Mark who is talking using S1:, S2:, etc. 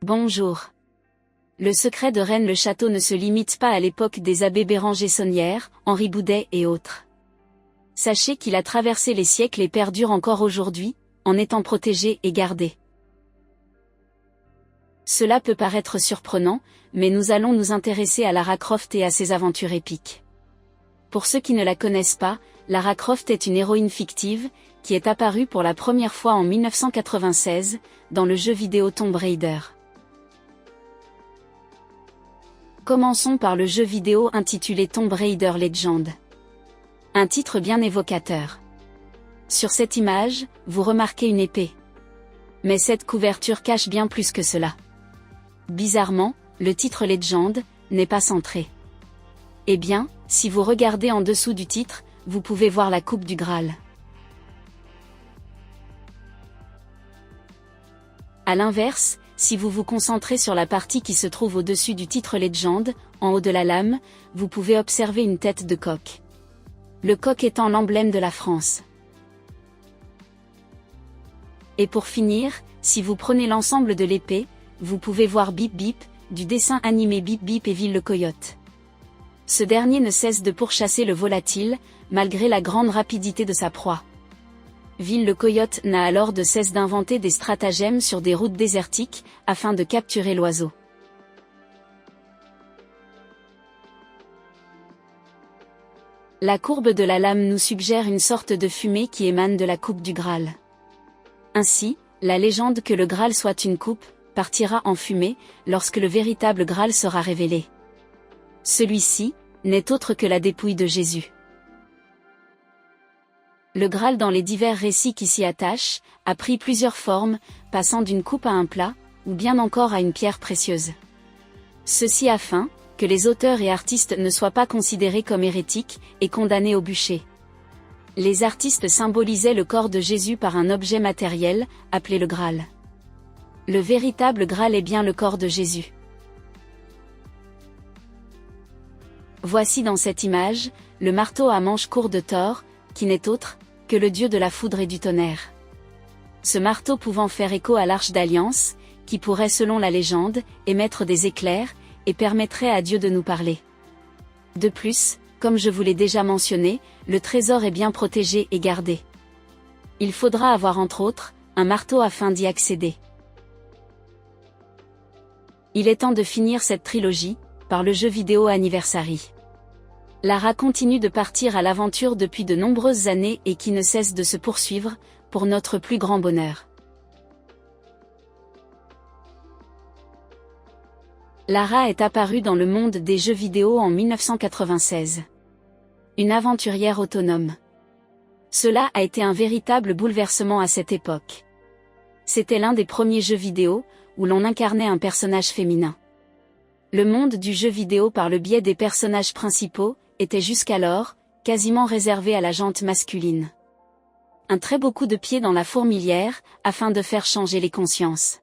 S1: Bonjour. Le secret de Rennes-le-Château ne se limite pas à l'époque des abbés Béranger Saunière, Henri Boudet et autres. Sachez qu'il a traversé les siècles et perdure encore aujourd'hui, en étant protégé et gardé. Cela peut paraître surprenant, mais nous allons nous intéresser à Lara Croft et à ses aventures épiques. Pour ceux qui ne la connaissent pas, Lara Croft est une héroïne fictive, qui est apparue pour la première fois en 1996, dans le jeu vidéo Tomb Raider. Commençons par le jeu vidéo intitulé Tomb Raider Legend. Un titre bien évocateur. Sur cette image, vous remarquez une épée. Mais cette couverture cache bien plus que cela. Bizarrement, le titre Legend n'est pas centré. Eh bien, si vous regardez en dessous du titre, vous pouvez voir la coupe du Graal. À l'inverse, si vous vous concentrez sur la partie qui se trouve au-dessus du titre Legend, en haut de la lame, vous pouvez observer une tête de coq. Le coq étant l'emblème de la France. Et pour finir, si vous prenez l'ensemble de l'épée, vous pouvez voir Bip Bip, du dessin animé Bip Bip et Ville le Coyote. Ce dernier ne cesse de pourchasser le volatile, malgré la grande rapidité de sa proie. Ville le Coyote n'a alors de cesse d'inventer des stratagèmes sur des routes désertiques, afin de capturer l'oiseau. La courbe de la lame nous suggère une sorte de fumée qui émane de la coupe du Graal. Ainsi, la légende que le Graal soit une coupe, partira en fumée, lorsque le véritable Graal sera révélé. Celui-ci, n'est autre que la dépouille de Jésus. Le Graal dans les divers récits qui s'y attachent, a pris plusieurs formes, passant d'une coupe à un plat, ou bien encore à une pierre précieuse. Ceci afin, que les auteurs et artistes ne soient pas considérés comme hérétiques, et condamnés au bûcher. Les artistes symbolisaient le corps de Jésus par un objet matériel, appelé le Graal. Le véritable Graal est bien le corps de Jésus. Voici dans cette image, le marteau à manche court de Thor, qui n'est autre que le dieu de la foudre et du tonnerre. Ce marteau pouvant faire écho à l'Arche d'Alliance, qui pourrait selon la légende, émettre des éclairs, et permettrait à Dieu de nous parler. De plus, comme je vous l'ai déjà mentionné, le trésor est bien protégé et gardé. Il faudra avoir entre autres, un marteau afin d'y accéder. Il est temps de finir cette trilogie, par le jeu vidéo Anniversary. Lara continue de partir à l'aventure depuis de nombreuses années et qui ne cesse de se poursuivre, pour notre plus grand bonheur. Lara est apparue dans le monde des jeux vidéo en 1996. Une aventurière autonome. Cela a été un véritable bouleversement à cette époque. C'était l'un des premiers jeux vidéo, où l'on incarnait un personnage féminin. Le monde du jeu vidéo par le biais des personnages principaux, était jusqu'alors, quasiment réservé à la gente masculine. Un très beau coup de pied dans la fourmilière, afin de faire changer les consciences.